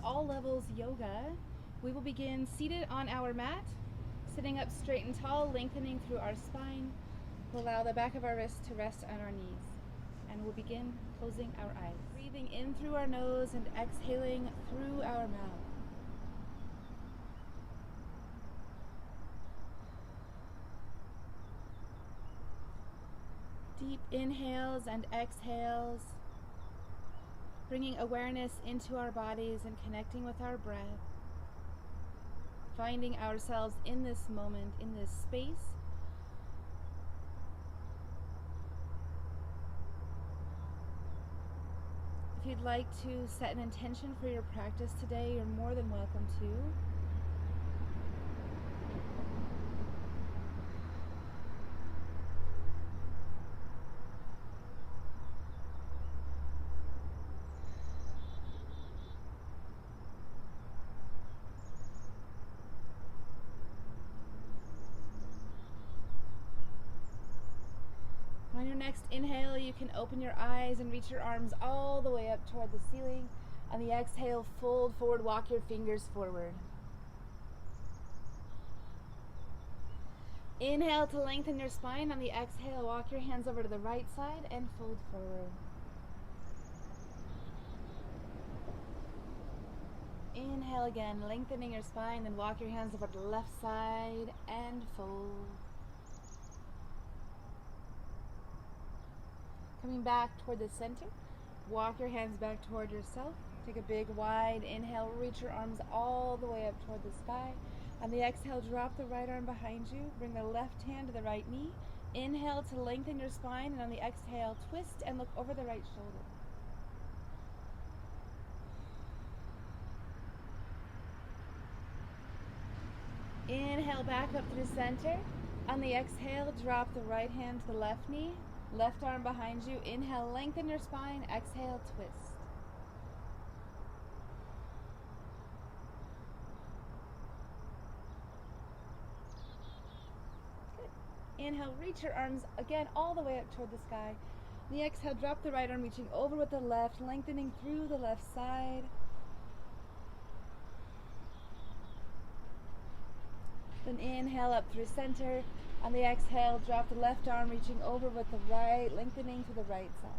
all levels yoga. We will begin seated on our mat, sitting up straight and tall, lengthening through our spine. We'll allow the back of our wrists to rest on our knees. And we'll begin closing our eyes. Breathing in through our nose and exhaling through our mouth. Deep inhales and exhales, bringing awareness into our bodies and connecting with our breath, finding ourselves in this moment, in this space. If you'd like to set an intention for your practice today, you're more than welcome to. On your next inhale, you can open your eyes and reach your arms all the way up toward the ceiling. On the exhale, fold forward, walk your fingers forward. Inhale to lengthen your spine. On the exhale, walk your hands over to the right side and fold forward. Inhale again, lengthening your spine, then walk your hands over to the left side and fold. Coming back toward the center, walk your hands back toward yourself. Take a big wide inhale, reach your arms all the way up toward the sky. On the exhale, drop the right arm behind you, bring the left hand to the right knee. Inhale to lengthen your spine, and on the exhale, twist and look over the right shoulder. Inhale back up to the center. On the exhale, drop the right hand to the left knee. Left arm behind you. Inhale, lengthen your spine. Exhale, twist. Good. Inhale, reach your arms again all the way up toward the sky. On the exhale, drop the right arm, reaching over with the left, lengthening through the left side. Then inhale up through center. On the exhale, drop the left arm, reaching over with the right, lengthening to the right side.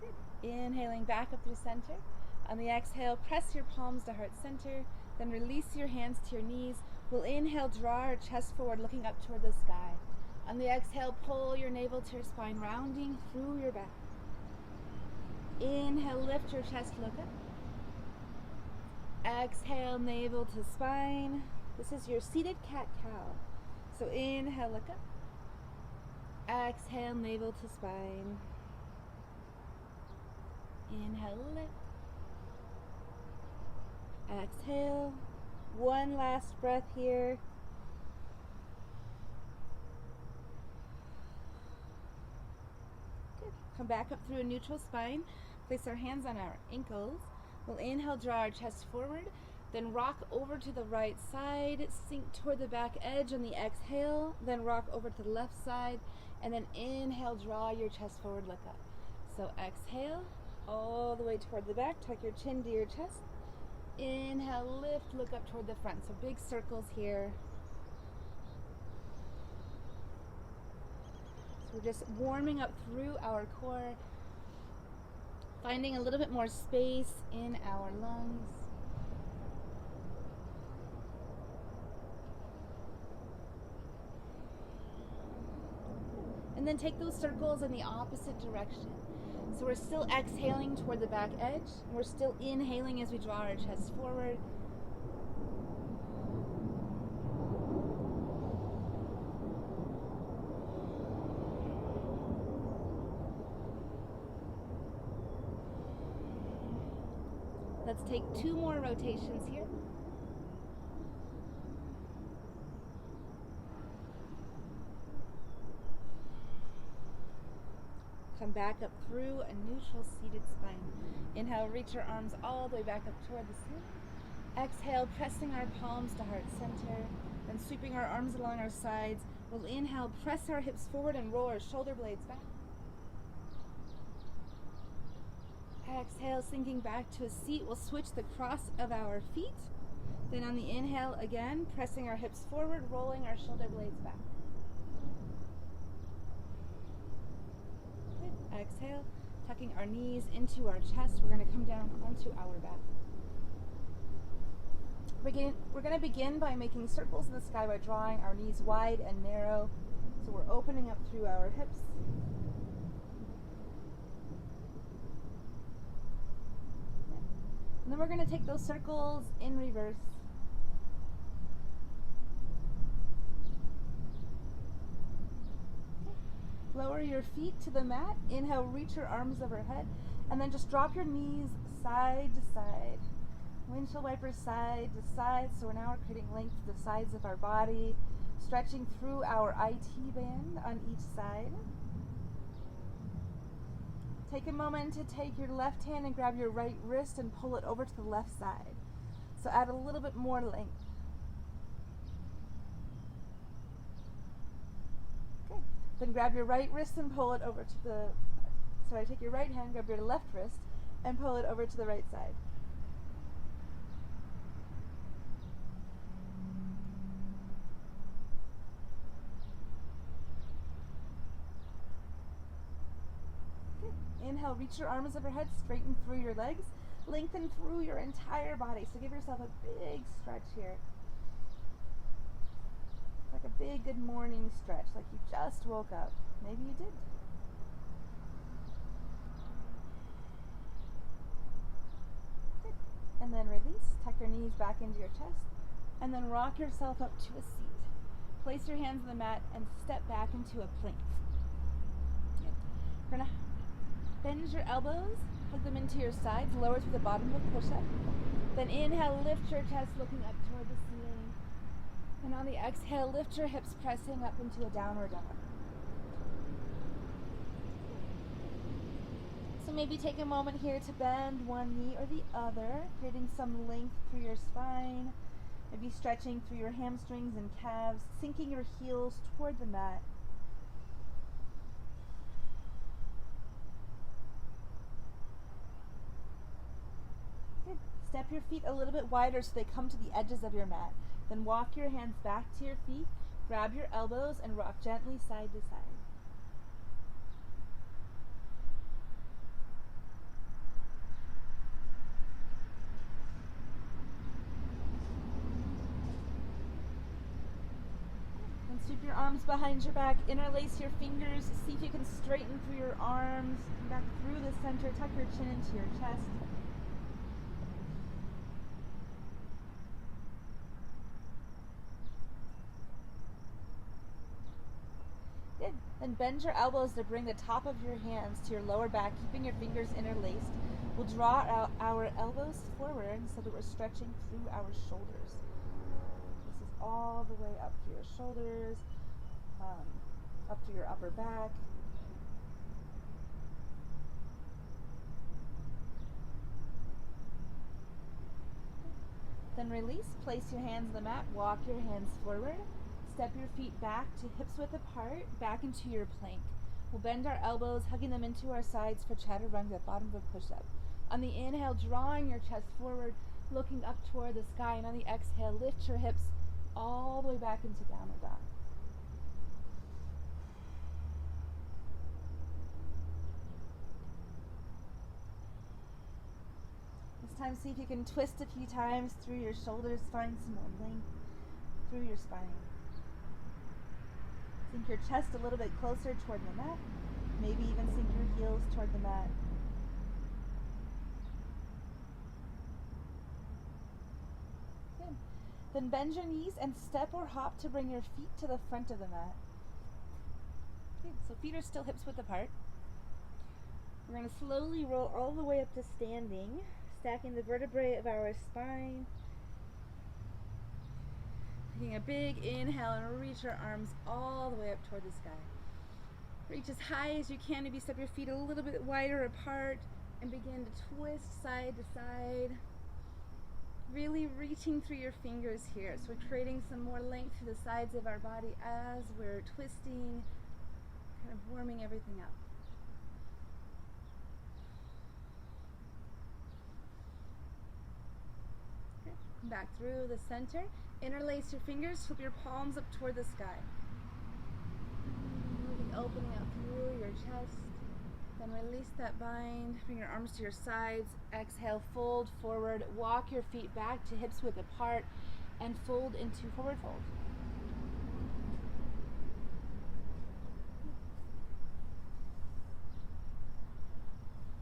Good. Inhaling back up through center. On the exhale, press your palms to heart center. Then release your hands to your knees. We'll inhale, draw our chest forward, looking up toward the sky. On the exhale, pull your navel to your spine, rounding through your back. Inhale, lift your chest, look up. Exhale, navel to spine. This is your seated cat-cow. So inhale, look up. Exhale, navel to spine. Inhale, lift. Exhale. One last breath here. Good. Come back up through a neutral spine. Place our hands on our ankles. We'll inhale, draw our chest forward, then rock over to the right side, sink toward the back edge on the exhale, then rock over to the left side, and then inhale, draw your chest forward, look up. So exhale, all the way toward the back, tuck your chin to your chest. Inhale, lift, look up toward the front. So big circles here. So we're just warming up through our core, finding a little bit more space in our lungs. And then take those circles in the opposite direction. So we're still exhaling toward the back edge. We're still inhaling as we draw our chest forward. Let's take 2 more rotations here. Come back up through a neutral seated spine. Inhale, reach your arms all the way back up toward the ceiling. Exhale, pressing our palms to heart center, then sweeping our arms along our sides. We'll inhale, press our hips forward and roll our shoulder blades back. Exhale, sinking back to a seat. We'll switch the cross of our feet. Then on the inhale again, pressing our hips forward, rolling our shoulder blades back. Good. Exhale, tucking our knees into our chest. We're going to come down onto our back. We're going to begin by making circles in the sky by drawing our knees wide and narrow. So we're opening up through our hips. And then we're going to take those circles in reverse. Lower your feet to the mat. Inhale, reach your arms overhead. And then just drop your knees side to side. Windshield wipers side to side. So now we're creating length to the sides of our body. Stretching through our IT band on each side. Take a moment to take your left hand and grab your right wrist and pull it over to the left side. So add a little bit more length. Okay. Then grab your right wrist and pull it over to the, take your right hand, grab your left wrist and pull it over to the right side. Inhale, reach your arms overhead, straighten through your legs, lengthen through your entire body. So give yourself a big stretch here. Like a big good morning stretch, like you just woke up. Maybe you did. Good. And then release, tuck your knees back into your chest, and then rock yourself up to a seat. Place your hands on the mat and step back into a plank. Good. We're gonna bend your elbows, hug them into your sides, lower to the bottom of push-up. Then inhale, lift your chest, looking up toward the ceiling. And on the exhale, lift your hips, pressing up into a downward dog. So maybe take a moment here to bend one knee or the other, creating some length through your spine. Maybe stretching through your hamstrings and calves, sinking your heels toward the mat. Step your feet a little bit wider so they come to the edges of your mat. Then walk your hands back to your feet, grab your elbows, and rock gently side to side. And sweep your arms behind your back, interlace your fingers, see if you can straighten through your arms, back through the center, tuck your chin into your chest. Good. Then bend your elbows to bring the top of your hands to your lower back, keeping your fingers interlaced. We'll draw out our elbows forward so that we're stretching through our shoulders. This is all the way up to your shoulders, up to your upper back. Then release, place your hands on the mat, walk your hands forward. Step your feet back to hips width apart, back into your plank. We'll bend our elbows, hugging them into our sides for chaturanga, bottom of a push-up. On the inhale, drawing your chest forward, looking up toward the sky. And on the exhale, lift your hips all the way back into downward dog. This time, see if you can twist a few times through your shoulders, find some more length through your spine. Sink your chest a little bit closer toward the mat. Maybe even sink your heels toward the mat. Good. Then bend your knees and step or hop to bring your feet to the front of the mat. Good. So feet are still hips width apart. We're going to slowly roll all the way up to standing, stacking the vertebrae of our spine. Taking a big inhale and reach your arms all the way up toward the sky. Reach as high as you can. Maybe step your feet a little bit wider apart and begin to twist side to side. Really reaching through your fingers here. So we're creating some more length to the sides of our body as we're twisting, kind of warming everything up. Come back through the center. Interlace your fingers, flip your palms up toward the sky. Really opening up through your chest. Then release that bind. Bring your arms to your sides. Exhale, fold forward. Walk your feet back to hips width apart and fold into forward fold.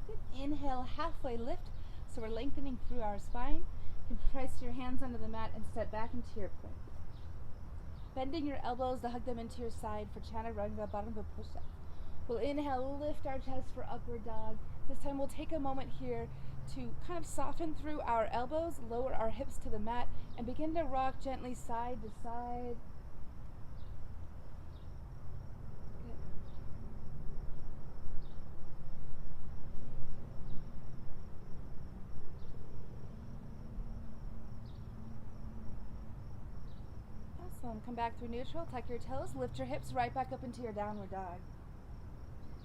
Good. Inhale, halfway lift. So we're lengthening through our spine. You can press your hands under the mat and step back into your plank. Bending your elbows to hug them into your side for chaturanga, bottom of a push-up. We'll inhale, lift our chest for upward dog. This time we'll take a moment here to kind of soften through our elbows, lower our hips to the mat, and begin to rock gently side to side. Good. Awesome. Come back through neutral, tuck your toes, lift your hips right back up into your downward dog.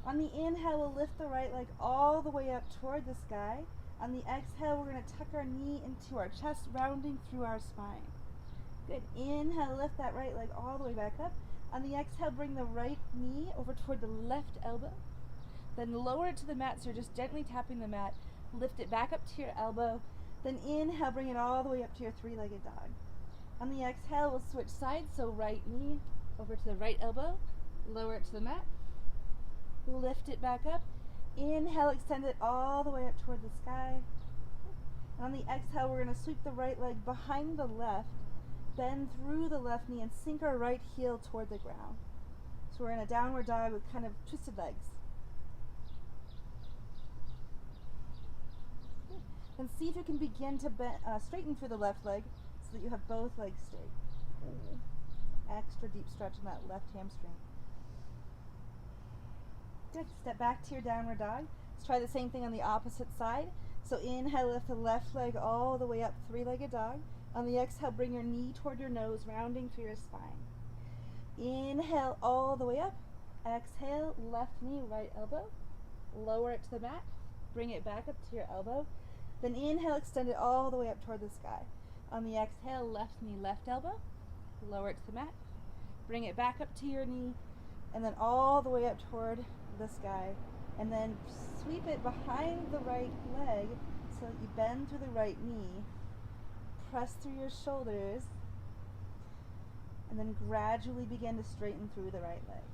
On the inhale, we'll lift the right leg all the way up toward the sky. On the exhale, we're going to tuck our knee into our chest, rounding through our spine. Good. Inhale, lift that right leg all the way back up. On the exhale, bring the right knee over toward the left elbow. Then lower it to the mat, so you're just gently tapping the mat. Lift it back up to your elbow. Then inhale, bring it all the way up to your three-legged dog. On the exhale, we'll switch sides, so right knee over to the right elbow. Lower it to the mat. Lift it back up. Inhale, extend it all the way up toward the sky. And on the exhale, we're going to sweep the right leg behind the left, bend through the left knee, and sink our right heel toward the ground. So we're in a downward dog with kind of twisted legs. Good. Then see if you can begin to straighten through the left leg so that you have both legs straight. Extra deep stretch in that left hamstring. Good. Step back to your downward dog. Let's try the same thing on the opposite side. So inhale, lift the left leg all the way up, three-legged dog. On the exhale, bring your knee toward your nose, rounding through your spine. Inhale all the way up. Exhale, left knee, right elbow. Lower it to the mat. Bring it back up to your elbow. Then inhale, extend it all the way up toward the sky. On the exhale, left knee, left elbow. Lower it to the mat. Bring it back up to your knee. And then all the way up toward the sky, and then sweep it behind the right leg so that you bend through the right knee, press through your shoulders, and then gradually begin to straighten through the right leg.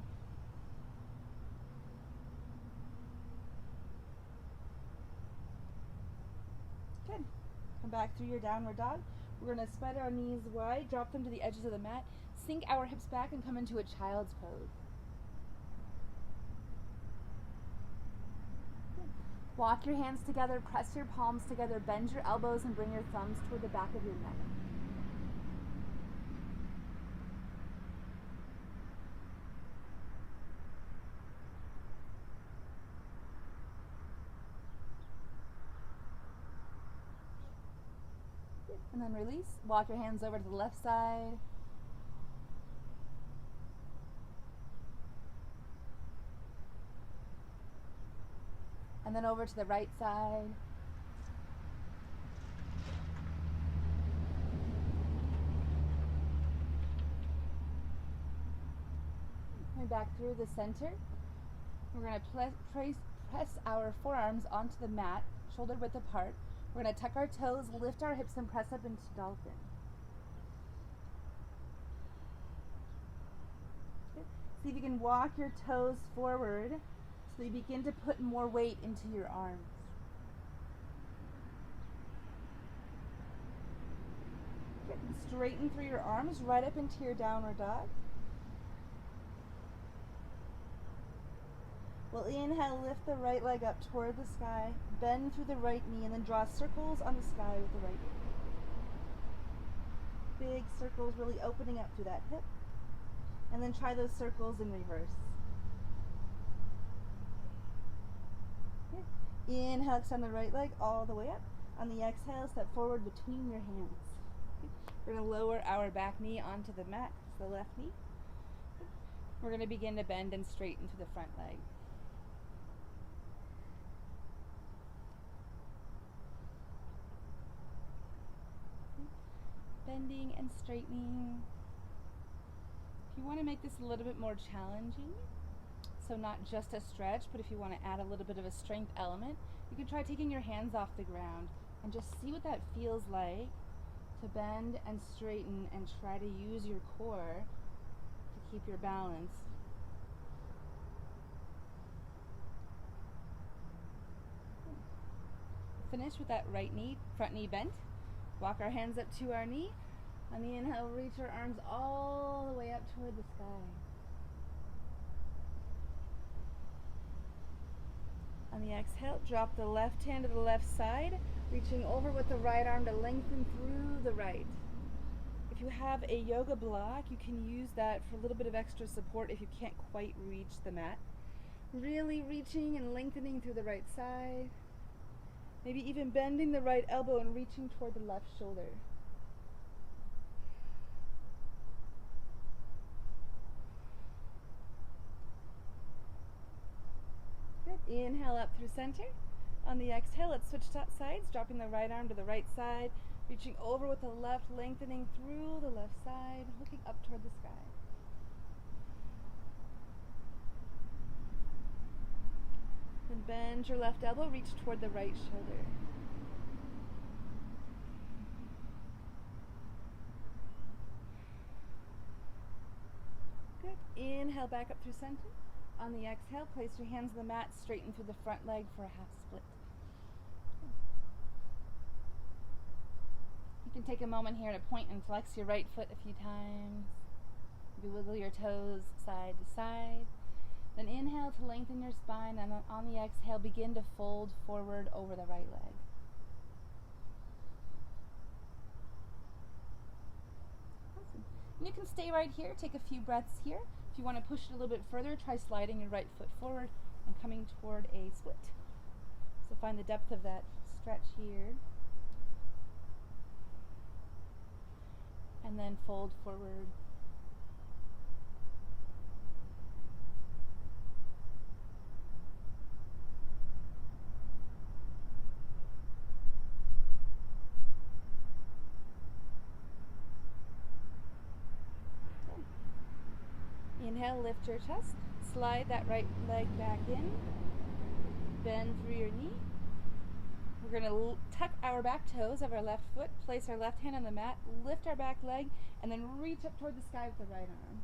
Good. Come back through your downward dog. We're going to spread our knees wide, drop them to the edges of the mat, sink our hips back, and come into a child's pose. Walk your hands together, press your palms together, bend your elbows, and bring your thumbs toward the back of your neck. And then release. Walk your hands over to the left side. And then over to the right side. Coming back through the center. We're going to press our forearms onto the mat, shoulder width apart. We're going to tuck our toes, lift our hips, and press up into dolphin. Good. See if you can walk your toes forward so you begin to put more weight into your arms. Good. And straighten through your arms right up into your downward dog. We'll inhale, lift the right leg up toward the sky, bend through the right knee, and then draw circles on the sky with the right knee. Big circles, really opening up through that hip. And then try those circles in reverse. Okay. Inhale, extend the right leg all the way up. On the exhale, step forward between your hands. Okay. We're going to lower our back knee onto the mat, so the left knee. Okay. We're going to begin to bend and straighten through the front leg. bending and straightening. If you want to make this a little bit more challenging, so not just a stretch, but if you want to add a little bit of a strength element, you can try taking your hands off the ground and just see what that feels like to bend and straighten and try to use your core to keep your balance. Finish with that right knee, front knee bent. Walk our hands up to our knee. On the inhale, reach our arms all the way up toward the sky. On the exhale, drop the left hand to the left side, reaching over with the right arm to lengthen through the right. If you have a yoga block, you can use that for a little bit of extra support if you can't quite reach the mat. Really reaching and lengthening through the right side. Maybe even bending the right elbow and reaching toward the left shoulder. Good. Inhale up through center. On the exhale, let's switch sides, dropping the right arm to the right side, reaching over with the left, lengthening through the left side, looking up toward the sky. Then bend your left elbow, reach toward the right shoulder. Good. Inhale back up through center. On the exhale, place your hands on the mat, straighten through the front leg for a half split. You can take a moment here to point and flex your right foot a few times. Maybe wiggle your toes side to side. Then inhale to lengthen your spine, and on the exhale, begin to fold forward over the right leg. Awesome. And you can stay right here, take a few breaths here. If you want to push it a little bit further, try sliding your right foot forward and coming toward a split. So find the depth of that stretch here. And then fold forward. Inhale, lift your chest, slide that right leg back in, bend through your knee. We're going to tuck our back toes of our left foot, place our left hand on the mat, lift our back leg, and then reach up toward the sky with the right arm.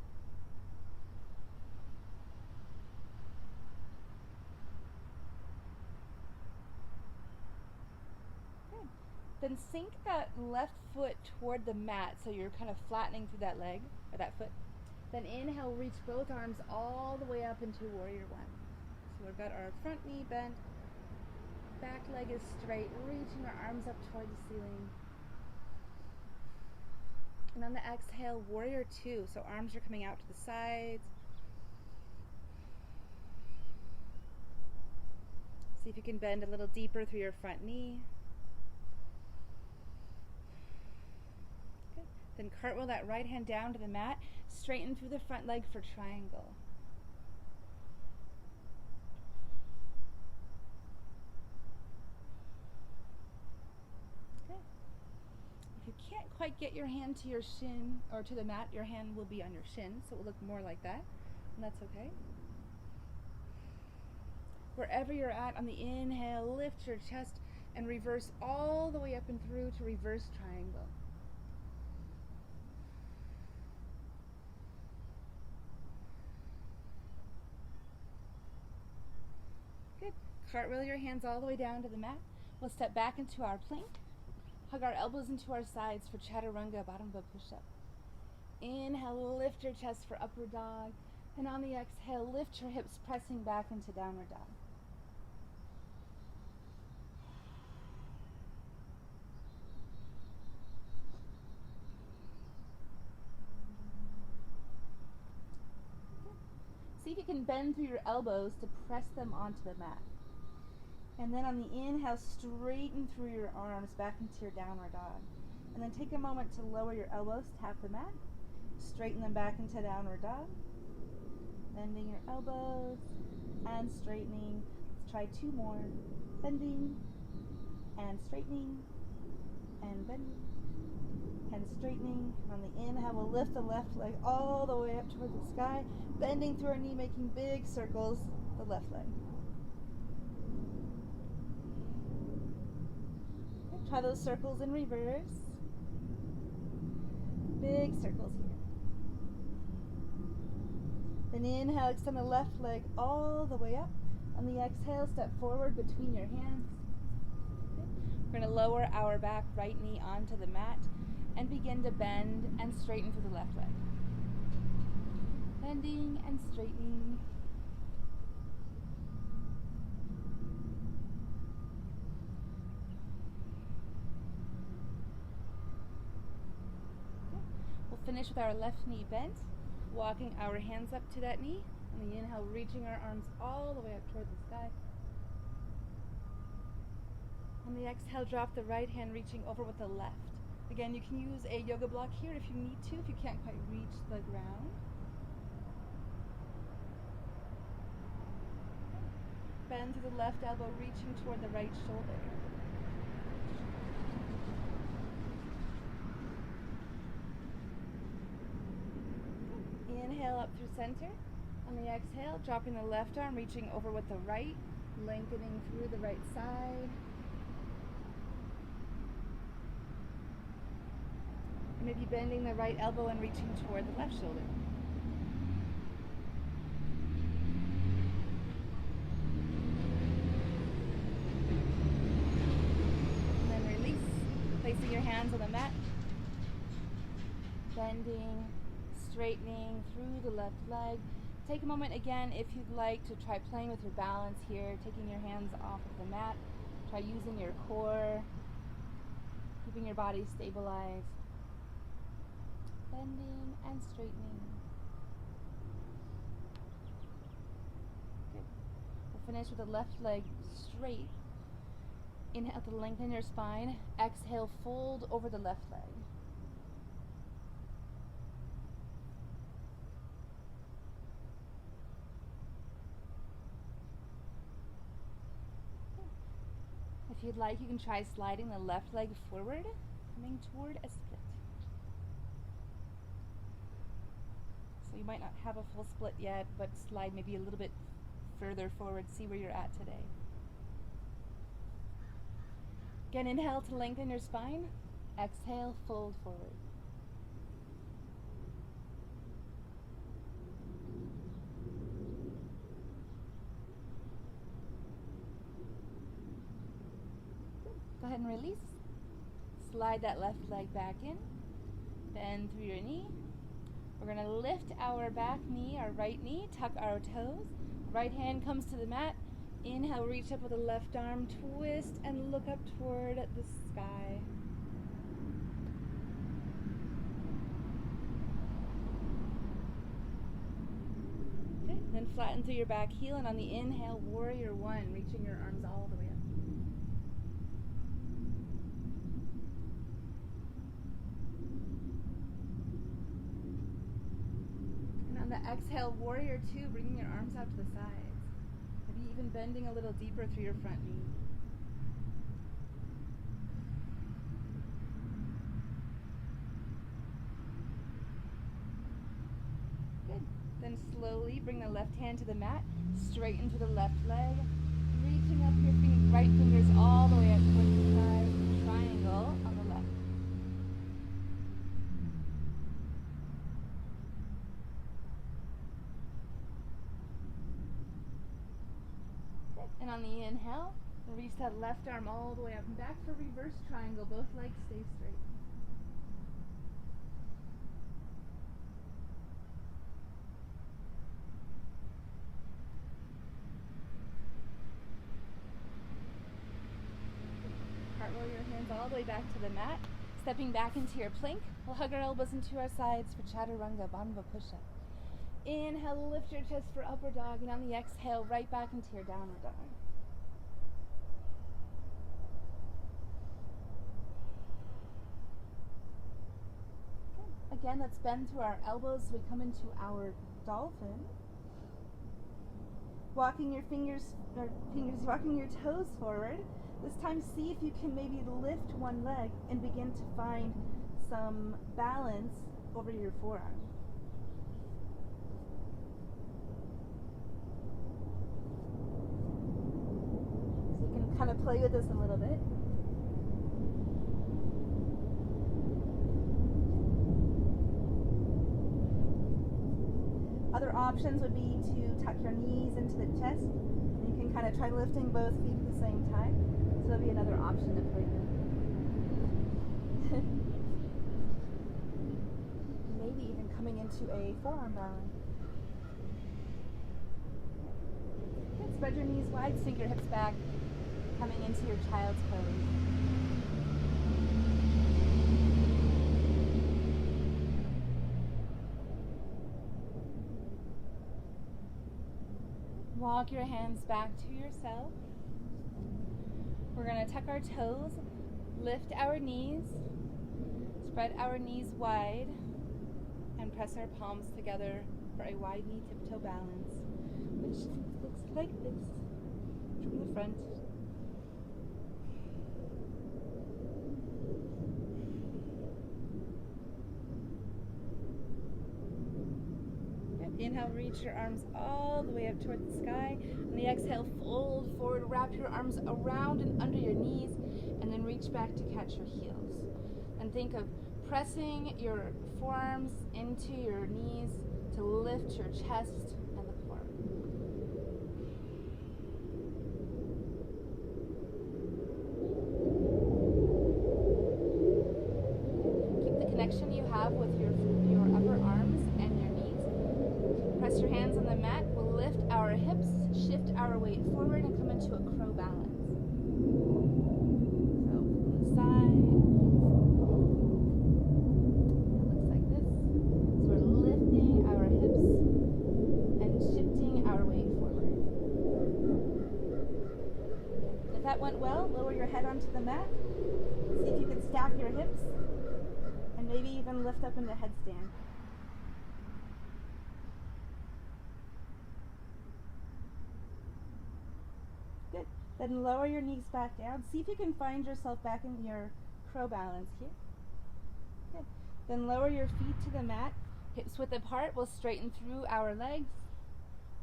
Good. Then sink that left foot toward the mat so you're kind of flattening through that leg, or that foot. Then inhale, reach both arms all the way up into Warrior One. So we've got our front knee bent, back leg is straight, reaching our arms up toward the ceiling. And on the exhale, Warrior Two. So arms are coming out to the sides. See if you can bend a little deeper through your front knee. Good. Then cartwheel that right hand down to the mat. Straighten through the front leg for triangle. Okay. If you can't quite get your hand to your shin or to the mat, your hand will be on your shin, so it will look more like that, and that's okay. Wherever you're at, on the inhale, lift your chest and reverse all the way up and through to reverse triangle. Good. Cartwheel your hands all the way down to the mat. We'll step back into our plank. Hug our elbows into our sides for chaturanga, bottom of a push-up. Inhale, lift your chest for upward dog. And on the exhale, lift your hips, pressing back into downward dog. See if you can bend through your elbows to press them onto the mat. And then on the inhale, straighten through your arms back into your downward dog. And then take a moment to lower your elbows, tap the mat, straighten them back into downward dog. Bending your elbows and straightening. Let's try two more. Bending and straightening and bending and straightening. On the inhale, we'll lift the left leg all the way up toward the sky, bending through our knee, making big circles, the left leg. Okay, try those circles in reverse. Big circles here. Then inhale, extend the left leg all the way up. On the exhale, step forward between your hands. Okay. We're going to lower our back right knee onto the mat and begin to bend and straighten through the left leg. Bending and straightening. Okay. We'll finish with our left knee bent, walking our hands up to that knee. On the inhale, reaching our arms all the way up toward the sky. On the exhale, drop the right hand, reaching over with the left. Again, you can use a yoga block here if you need to, if you can't quite reach the ground. Bend to the left elbow, reaching toward the right shoulder. Inhale up through center. On the exhale, dropping the left arm, reaching over with the right, lengthening through the right side. Maybe bending the right elbow and reaching toward the left shoulder. And then release, placing your hands on the mat, bending, straightening through the left leg. Take a moment again if you'd like to try playing with your balance here, taking your hands off of the mat. Try using your core, keeping your body stabilized. Bending and straightening. Good. We'll finish with the left leg straight. Inhale to lengthen your spine. Exhale, fold over the left leg. If you'd like, you can try sliding the left leg forward, coming toward a split. So you might not have a full split yet, but slide maybe a little bit further forward, see where you're at today. Again, inhale to lengthen your spine. Exhale, fold forward. Go ahead and release. Slide that left leg back in. Bend through your knee. We're going to lift our back knee, our right knee, tuck our toes. Right hand comes to the mat. Inhale, reach up with the left arm, twist and look up toward the sky. Okay, then flatten through your back heel, and on the inhale, warrior one, reaching your arms all the way up. The exhale, warrior two, bringing your arms out to the sides. Maybe even bending a little deeper through your front knee. Good. Then slowly bring the left hand to the mat, straighten to the left leg, reaching up your right fingers all the way up towards the sky, triangle on the left. And on the inhale, reach that left arm all the way up and back for reverse triangle. Both legs stay straight. Cartwheel your hands all the way back to the mat. Stepping back into your plank, we'll hug our elbows into our sides for chaturanga, bandha push-up. Inhale, lift your chest for upward dog, and on the exhale, right back into your downward dog. Okay. Again, let's bend through our elbows as we come into our dolphin. Walking your walking your toes forward. This time, see if you can maybe lift one leg and begin to find some balance over your forearm. So you can kind of play with this a little bit. Other options would be to tuck your knees into the chest, and you can kind of try lifting both feet at the same time. So that'll be another option to play with. Maybe even coming into a forearm balance. Good. Spread your knees wide, sink your hips back, coming into your child's pose. Walk your hands back to yourself. We're going to tuck our toes, lift our knees, spread our knees wide, and press our palms together for a wide knee tiptoe balance, which looks like this from the front. Inhale, reach your arms all the way up toward the sky. On the exhale, fold forward, wrap your arms around and under your knees, and then reach back to catch your heels. And think of pressing your forearms into your knees to lift your chest and the core. Keep the connection you have with your upper arms and your knees. Press your hands on the mat. We'll lift our hips, shift our weight forward, and come into a crow balance. So from the side, it looks like this. So we're lifting our hips and shifting our weight forward. If that went well, lower your head onto the mat. See if you can stack your hips and maybe even lift up into headstand. Good. Then lower your knees back down. See if you can find yourself back in your crow balance here. Good. Then lower your feet to the mat. Hips width apart. We'll straighten through our legs.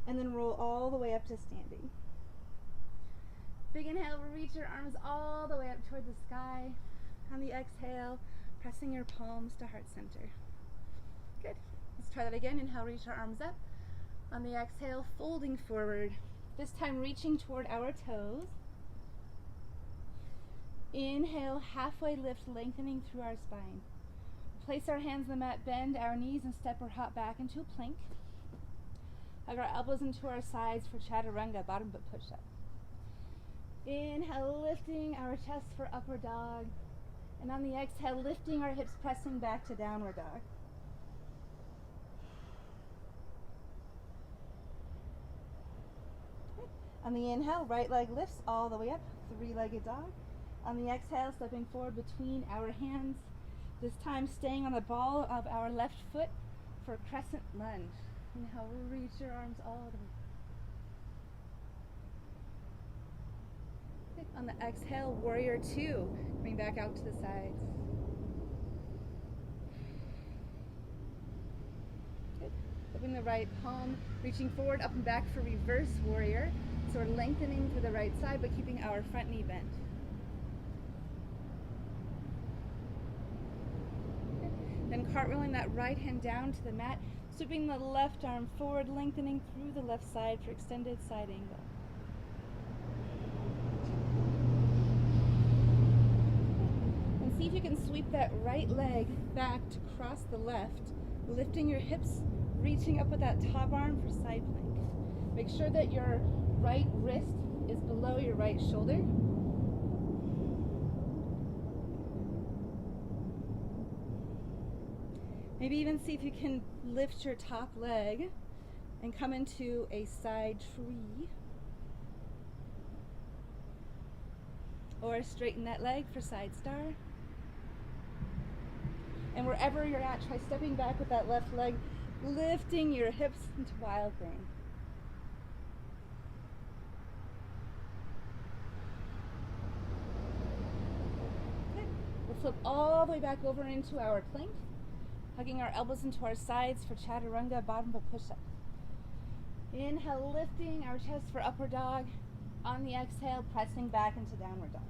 And then roll all the way up to standing. Big inhale, reach your arms all the way up toward the sky. On the exhale, pressing your palms to heart center. Good. Let's try that again. Inhale, reach our arms up. On the exhale, folding forward. This time reaching toward our toes. Inhale, halfway lift, lengthening through our spine. Place our hands on the mat, bend our knees, and step or hop back into a plank. Hug our elbows into our sides for chaturanga, bottom foot push-up. Inhale, lifting our chest for upward dog. And on the exhale, lifting our hips, pressing back to downward dog. On the inhale, right leg lifts all the way up, three-legged dog. On the exhale, stepping forward between our hands. This time staying on the ball of our left foot for crescent lunge. Inhale, reach your arms all the way. Good. On the exhale, warrior two. Bring back out to the sides. Good. Flipping the right palm, reaching forward, up and back for reverse warrior. So we're lengthening to the right side, but keeping our front knee bent. Okay. Then cartwheeling that right hand down to the mat, sweeping the left arm forward, lengthening through the left side for extended side angle. And see if you can sweep that right leg back to cross the left, lifting your hips, reaching up with that top arm for side plank. Make sure that your right wrist is below your right shoulder. Maybe even see if you can lift your top leg and come into a side tree. Or straighten that leg for side star. And wherever you're at, try stepping back with that left leg, lifting your hips into wild thing. flip all the way back over into our plank, hugging our elbows into our sides for chaturanga, bottom of a push-up. Inhale, lifting our chest for upward dog. On the exhale, pressing back into downward dog.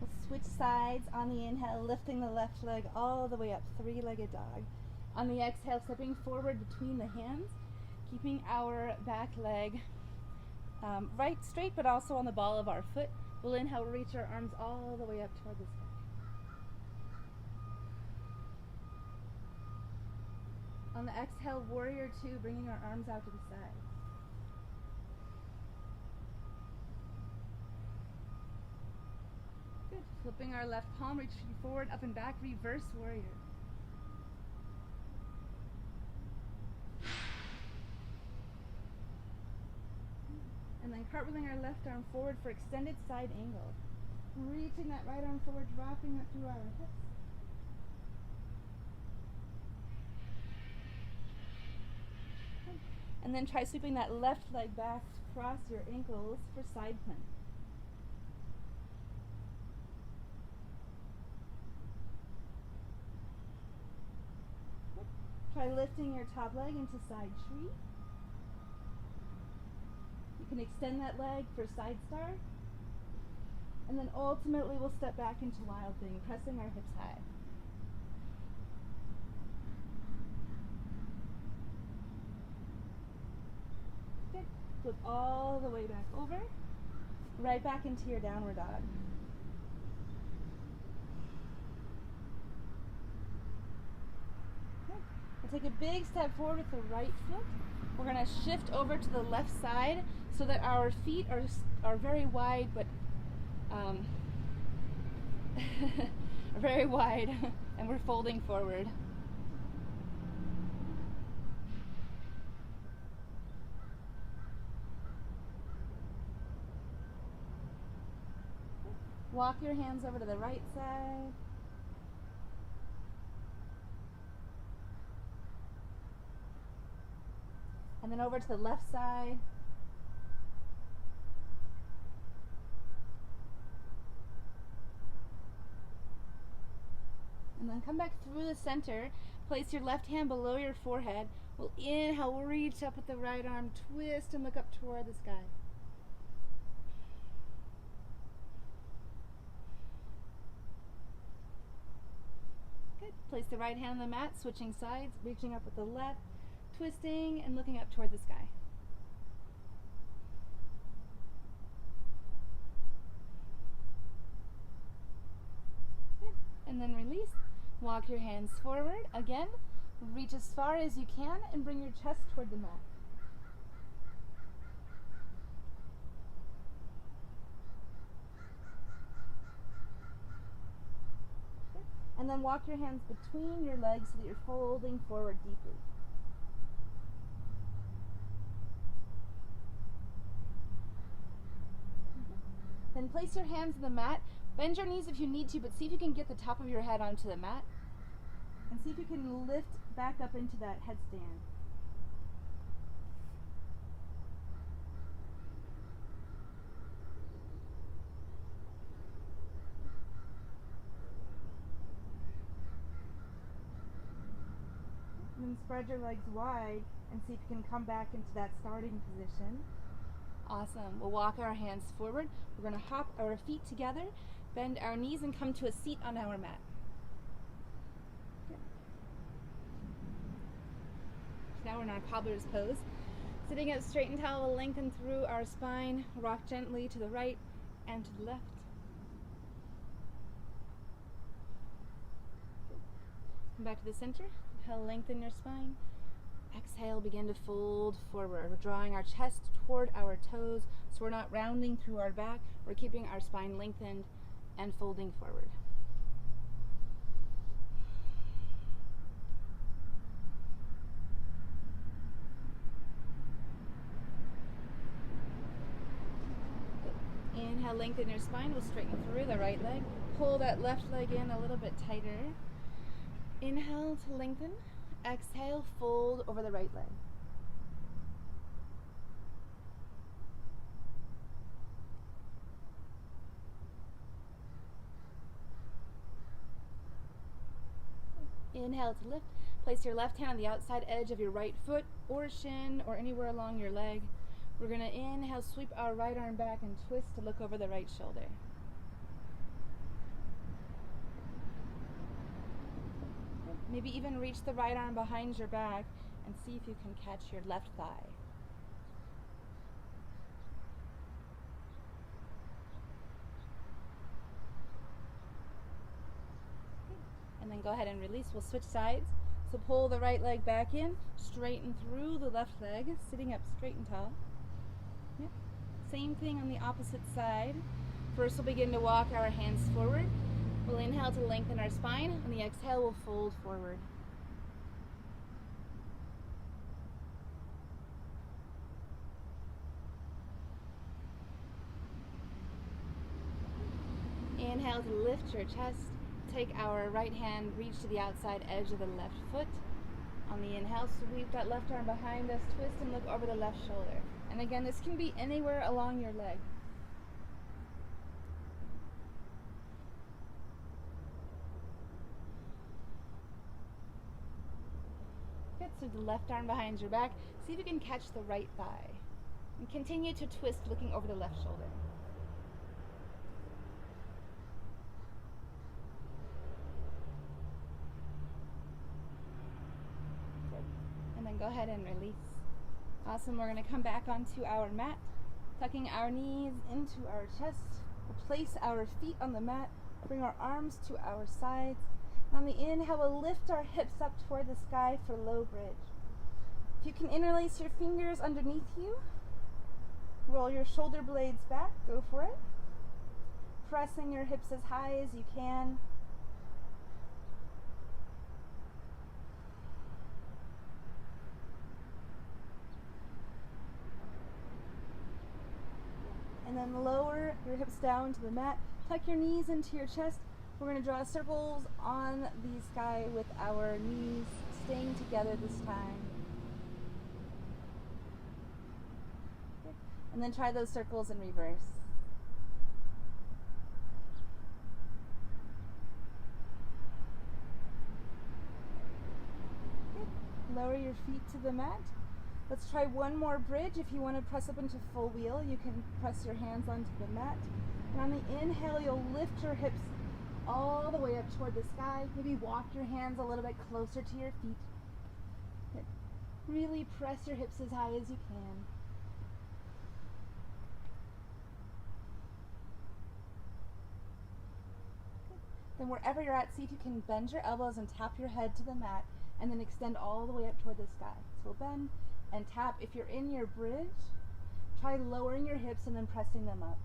We'll switch sides on the inhale, lifting the left leg all the way up, three-legged dog. On the exhale, stepping forward between the hands, keeping our back leg right straight, but also on the ball of our foot. We'll inhale, reach our arms all the way up toward the sky. On the exhale, warrior two, bringing our arms out to the side. Good. Flipping our left palm, reaching forward, up and back, reverse warrior. And then cartwheeling our left arm forward for extended side angle. Reaching that right arm forward, dropping it through our hips. And then try sweeping that left leg back across your ankles for side plank. Try lifting your top leg into side tree. You can extend that leg for side star. And then ultimately we'll step back into wild thing, pressing our hips high. Good. Flip all the way back over. Right back into your downward dog. Good. We'll take a big step forward with the right foot. We're going to shift over to the left side so that our feet are very wide, but very wide, and we're folding forward. Walk your hands over to the right side. And then over to the left side. And then come back through the center. Place your left hand below your forehead. We'll inhale, we'll reach up with the right arm, twist and look up toward the sky. Good. Place the right hand on the mat, switching sides, reaching up with the left, twisting and looking up toward the sky. Good. And then release. Walk your hands forward. Again, reach as far as you can and bring your chest toward the mat. Good. And then walk your hands between your legs so that you're folding forward deeply. Then place your hands on the mat. Bend your knees if you need to, but see if you can get the top of your head onto the mat. And see if you can lift back up into that headstand. And then spread your legs wide and see if you can come back into that starting position. Awesome. We'll walk our hands forward. We're going to hop our feet together, bend our knees, and come to a seat on our mat. Good. Now we're in our cobbler's pose. Sitting up straight and tall, we'll lengthen through our spine, rock gently to the right and to the left. Good. Come back to the center. Inhale, lengthen your spine. Exhale, begin to fold forward. We're drawing our chest toward our toes, so we're not rounding through our back. We're keeping our spine lengthened and folding forward. Good. Inhale, lengthen your spine. We'll straighten through the right leg. Pull that left leg in a little bit tighter. Inhale to lengthen. Exhale, fold over the right leg. Inhale to lift. Place your left hand on the outside edge of your right foot or shin or anywhere along your leg. We're going to inhale, sweep our right arm back and twist to look over the right shoulder. Maybe even reach the right arm behind your back and see if you can catch your left thigh. And then go ahead and release. We'll switch sides. So pull the right leg back in, straighten through the left leg, sitting up straight and tall. Yep. Same thing on the opposite side. First we'll begin to walk our hands forward. We'll inhale to lengthen our spine. On the exhale, we'll fold forward. Inhale to lift your chest. Take our right hand, reach to the outside edge of the left foot. On the inhale, sweep that left arm behind us, twist and look over the left shoulder. And again, this can be anywhere along your leg. Good, so the left arm behind your back. See if you can catch the right thigh. And continue to twist, looking over the left shoulder. And then go ahead and release. Awesome. We're going to come back onto our mat, tucking our knees into our chest. We'll place our feet on the mat, bring our arms to our sides. On the inhale, we'll lift our hips up toward the sky for low bridge. If you can interlace your fingers underneath you, roll your shoulder blades back, go for it. Pressing your hips as high as you can. And then lower your hips down to the mat. Tuck your knees into your chest. We're going to draw circles on the sky with our knees staying together this time. Good. And then try those circles in reverse. Good. Lower your feet to the mat. Let's try one more bridge. If you want to press up into full wheel, you can press your hands onto the mat. And on the inhale, you'll lift your hips all the way up toward the sky. Maybe walk your hands a little bit closer to your feet. Good. Really press your hips as high as you can. Good. Then wherever you're at, see if you can bend your elbows and tap your head to the mat, and then extend all the way up toward the sky. So we'll bend and tap. If you're in your bridge, try lowering your hips and then pressing them up.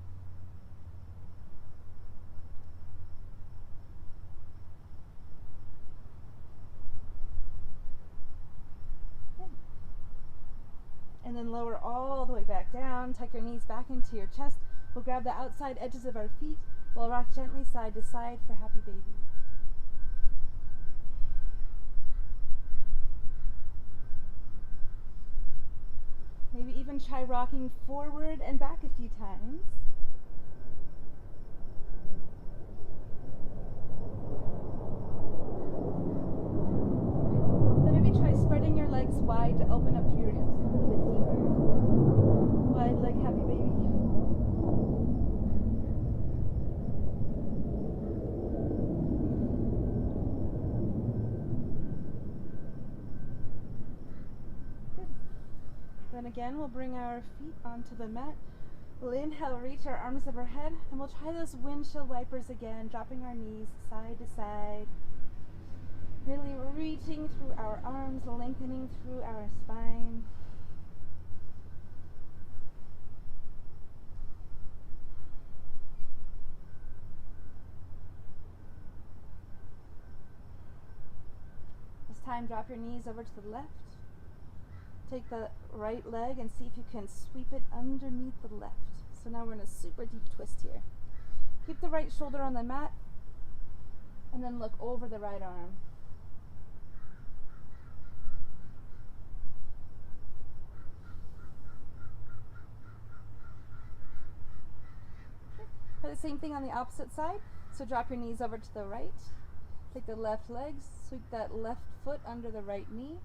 Good. And then lower all the way back down. Tuck your knees back into your chest. We'll grab the outside edges of our feet. We'll rock gently side to side for happy baby. Maybe even try rocking forward and back a few times. Then maybe try spreading your legs wide to open up through your hips a little bit deeper. Wide leg, happy baby. Then again, we'll bring our feet onto the mat. We'll inhale, reach our arms overhead, and we'll try those windshield wipers again, dropping our knees side to side. Really reaching through our arms, lengthening through our spine. This time, drop your knees over to the left. Take the right leg and see if you can sweep it underneath the left. So now we're in a super deep twist here. Keep the right shoulder on the mat and then look over the right arm. the same thing on the opposite side. So drop your knees over to the right. Take the left leg, sweep that left foot under the right knee,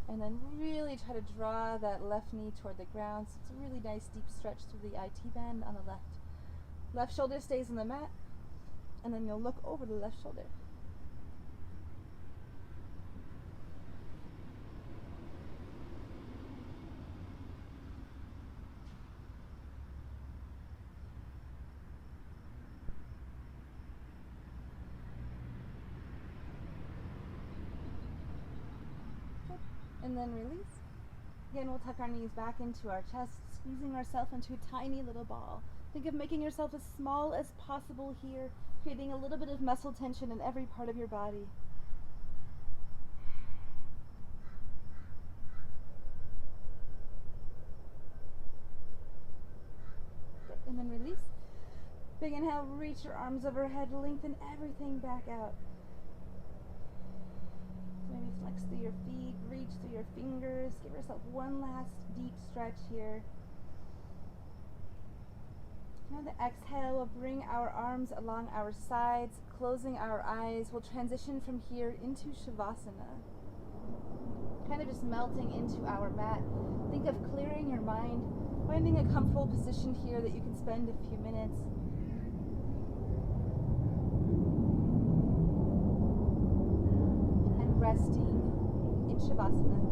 and then really try to draw that left knee toward the ground. So it's a really nice deep stretch through the IT band on the left. Left shoulder stays on the mat, and then you'll look over the left shoulder. And then release. Again, we'll tuck our knees back into our chest, squeezing ourselves into a tiny little ball. Think of making yourself as small as possible here, creating a little bit of muscle tension in every part of your body. And then release. Big inhale, reach your arms overhead, lengthen everything back out. Maybe flex through your feet, reach through your fingers. Give yourself one last deep stretch here. Now the exhale will bring our arms along our sides, closing our eyes. We'll transition from here into Shavasana. Kind of just melting into our mat. Think of clearing your mind, finding a comfortable position here that you can spend a few minutes. And resting in Shavasana.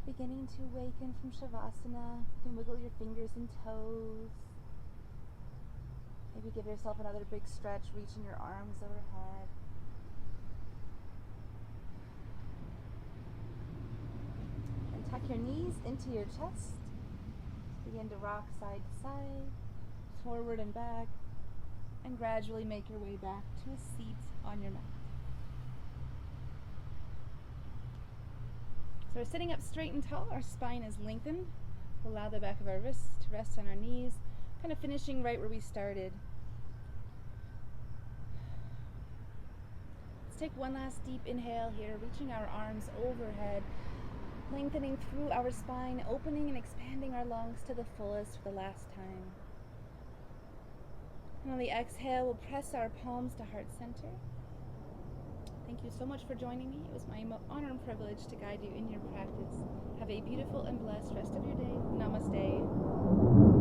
Beginning to awaken from Shavasana. You can wiggle your fingers and toes. Maybe give yourself another big stretch, reaching your arms overhead. And tuck your knees into your chest. Begin to rock side to side, forward and back, and gradually make your way back to a seat on your mat. So we're sitting up straight and tall, our spine is lengthened. We'll allow the back of our wrists to rest on our knees, kind of finishing right where we started. Let's take one last deep inhale here, reaching our arms overhead, lengthening through our spine, opening and expanding our lungs to the fullest for the last time. And on the exhale, we'll press our palms to heart center. Thank you so much for joining me. It was my honor and privilege to guide you in your practice. Have a beautiful and blessed rest of your day. Namaste.